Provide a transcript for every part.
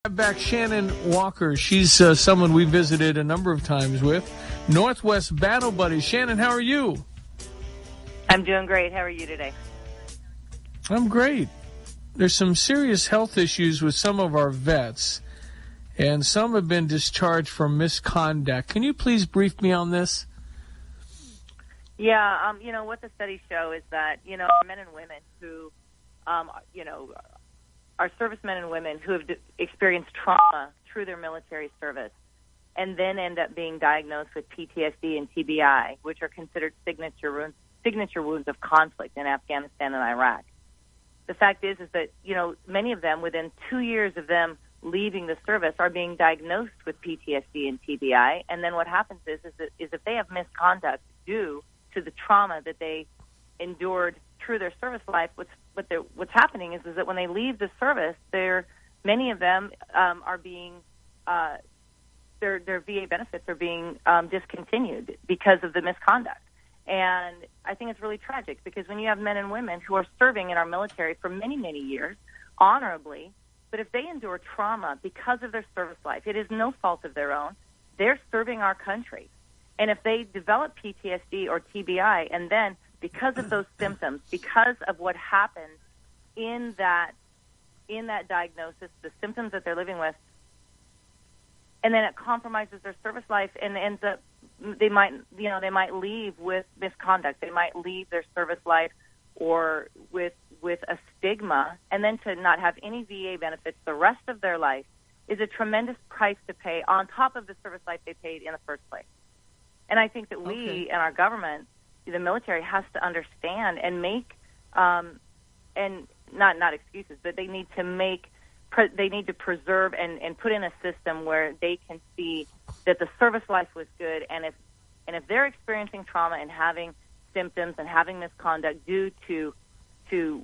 Back Shannon Walker. She's someone we visited a number of times with. Northwest Battle Buddies. Shannon, how are you? I'm doing great. How are you today? I'm great. There's some serious health issues with some of our vets, and some have been discharged for misconduct. Can you please brief me on this? Yeah, what the studies show is that, men and women who, are servicemen and women who have experienced trauma through their military service and then end up being diagnosed with PTSD and TBI, which are considered signature wounds of conflict in Afghanistan and Iraq. The fact is that, many of them, within 2 years of them leaving the service, are being diagnosed with PTSD and TBI. And then what happens is if they have misconduct due to the trauma that they endured through their service life, what's happening is that when they leave the service, many of them are being their VA benefits are being discontinued because of the misconduct. And I think it's really tragic because when you have men and women who are serving in our military for many, many years honorably, but if they endure trauma because of their service life, it is no fault of their own. They're serving our country. And if they develop PTSD or TBI, and then because of those symptoms, because of what happened in that diagnosis, the symptoms that they're living with, and then it compromises their service life and ends up, they might leave with misconduct. They might leave their service life or with a stigma, and then to not have any VA benefits the rest of their life is a tremendous price to pay on top of the service life they paid in the first place. And I think that we and our government, the military, has to understand and make, and not excuses, but they need to preserve and put in a system where they can see that the service life was good, and if they're experiencing trauma and having symptoms and having misconduct due to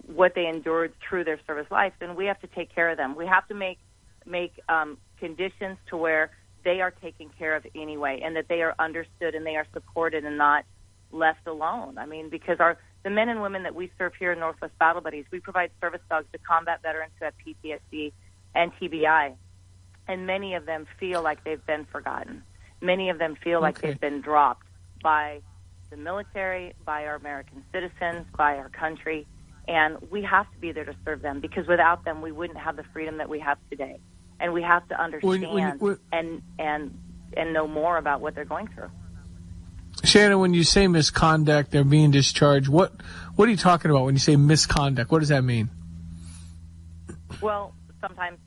what they endured through their service life, then we have to take care of them. We have to make conditions to where they are taken care of anyway, and that they are understood and they are supported and not left alone. I mean, because the men and women that we serve here in Northwest Battle Buddies, we provide service dogs to combat veterans who have PTSD and TBI, and many of them feel like they've been forgotten. Many of them feel like they've been dropped by the military, by our American citizens, by our country, and we have to be there to serve them, because without them we wouldn't have the freedom that we have today. And we have to understand and know more about what they're going through. Shannon, when you say misconduct, they're being discharged, what are you talking about when you say misconduct? What does that mean? Well, sometimes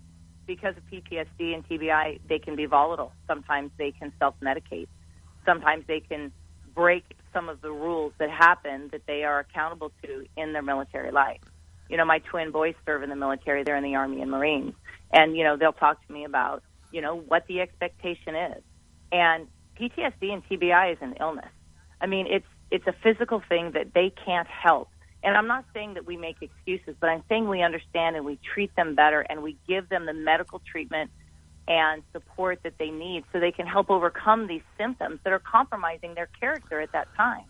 because of PTSD and TBI, they can be volatile. Sometimes they can self-medicate. Sometimes they can break some of the rules that happen that they are accountable to in their military life. My twin boys serve in the military. They're in the Army and Marines. And, they'll talk to me about, what the expectation is. And PTSD and TBI is an illness. I mean, it's a physical thing that they can't help. And I'm not saying that we make excuses, but I'm saying we understand and we treat them better and we give them the medical treatment and support that they need so they can help overcome these symptoms that are compromising their character at that time.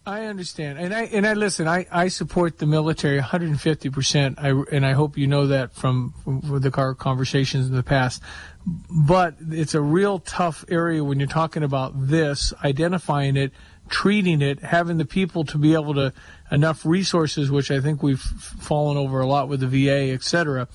I understand. And I listen, I support the military 150%. And I hope you know that from the conversations in the past. But it's a real tough area when you're talking about this, identifying it, treating it, having the people to be able to, enough resources, which I think we've fallen over a lot with the VA, et cetera.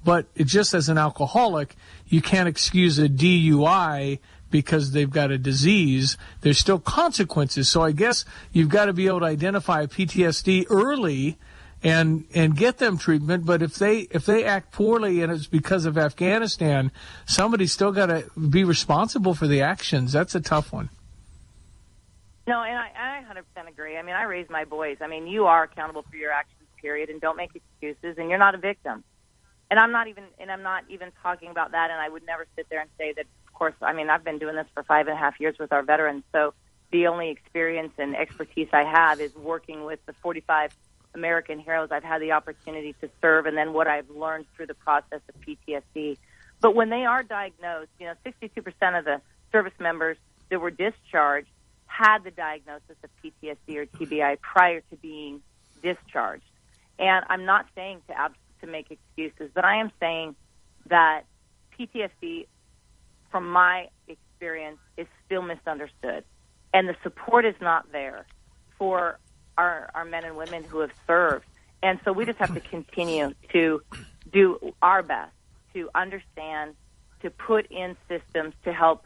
But it just as an alcoholic, you can't excuse a DUI because they've got a disease. There's still consequences. So I guess you've got to be able to identify PTSD early and get them treatment. But if they act poorly and it's because of Afghanistan, somebody's still got to be responsible for the actions. That's a tough one. No, and I 100% agree. I mean, I raise my boys. I mean, you are accountable for your actions, period, and don't make excuses, and you're not a victim. And I'm not even talking about that, and I would never sit there and say that, of course, I mean, I've been doing this for 5.5 years with our veterans, so the only experience and expertise I have is working with the 45 American heroes I've had the opportunity to serve, and then what I've learned through the process of PTSD. But when they are diagnosed, 62% of the service members that were discharged had the diagnosis of PTSD or TBI prior to being discharged. And I'm not saying to make excuses, but I am saying that PTSD, from my experience, is still misunderstood. And the support is not there for our men and women who have served. And so we just have to continue to do our best to understand, to put in systems to help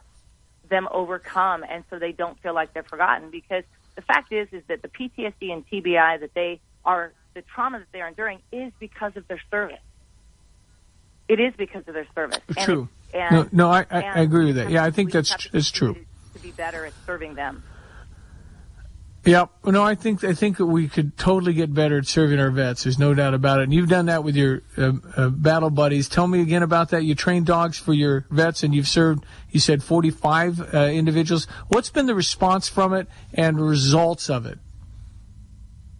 them overcome, and so they don't feel like they're forgotten. Because the fact is that the PTSD and TBI that they are, the trauma that they are enduring, is because of their service. It is because of their service. True. I agree with that. Yeah, I think that's true. To be better at serving them. Yeah, no, I think that we could totally get better at serving our vets. There's no doubt about it. And you've done that with your battle buddies. Tell me again about that. You train dogs for your vets, and you've served, you said, 45 individuals. What's been the response from it and results of it?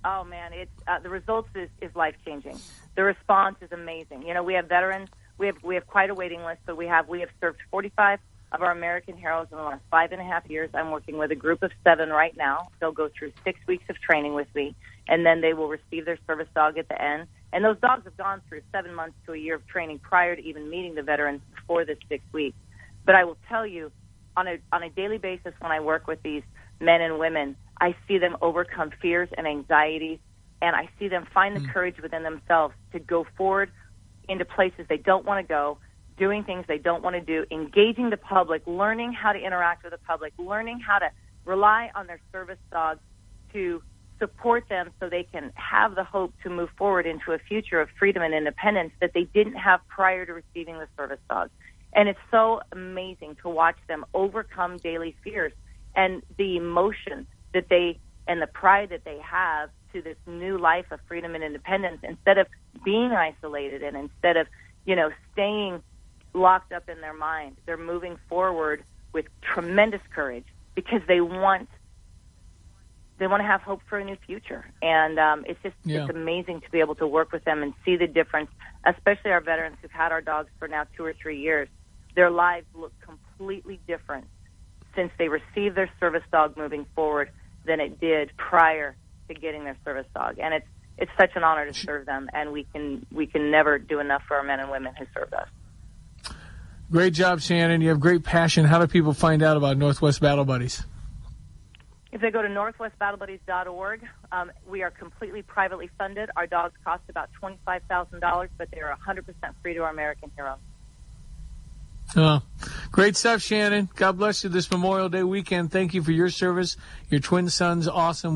Oh man, it's the results is life changing. The response is amazing. You know, we have veterans. We have quite a waiting list, but we have served 45 of our American heroes in the last 5.5 years. I'm working with a group of 7 right now. They'll go through 6 weeks of training with me, and then they will receive their service dog at the end. And those dogs have gone through 7 months to a year of training prior to even meeting the veterans before this 6 weeks. But I will tell you, on a daily basis, when I work with these men and women, I see them overcome fears and anxieties, and I see them find the courage within themselves to go forward into places they don't want to go, doing things they don't want to do, engaging the public, learning how to interact with the public, learning how to rely on their service dogs to support them so they can have the hope to move forward into a future of freedom and independence that they didn't have prior to receiving the service dog. And it's so amazing to watch them overcome daily fears and the emotion that they and the pride that they have to this new life of freedom and independence, instead of being isolated and instead of, staying locked up in their mind. They're moving forward with tremendous courage because they want to have hope for a new future. And it's amazing to be able to work with them and see the difference, especially our veterans who've had our dogs for now 2 or 3 years. Their lives look completely different since they received their service dog moving forward than it did prior to getting their service dog. And it's such an honor to serve them, and we can never do enough for our men and women who served us. Great job, Shannon. You have great passion. How do people find out about Northwest Battle Buddies? If they go to northwestbattlebuddies.org, we are completely privately funded. Our dogs cost about $25,000, but they are 100% free to our American heroes. Oh, great stuff, Shannon. God bless you this Memorial Day weekend. Thank you for your service. Your twin son's awesome.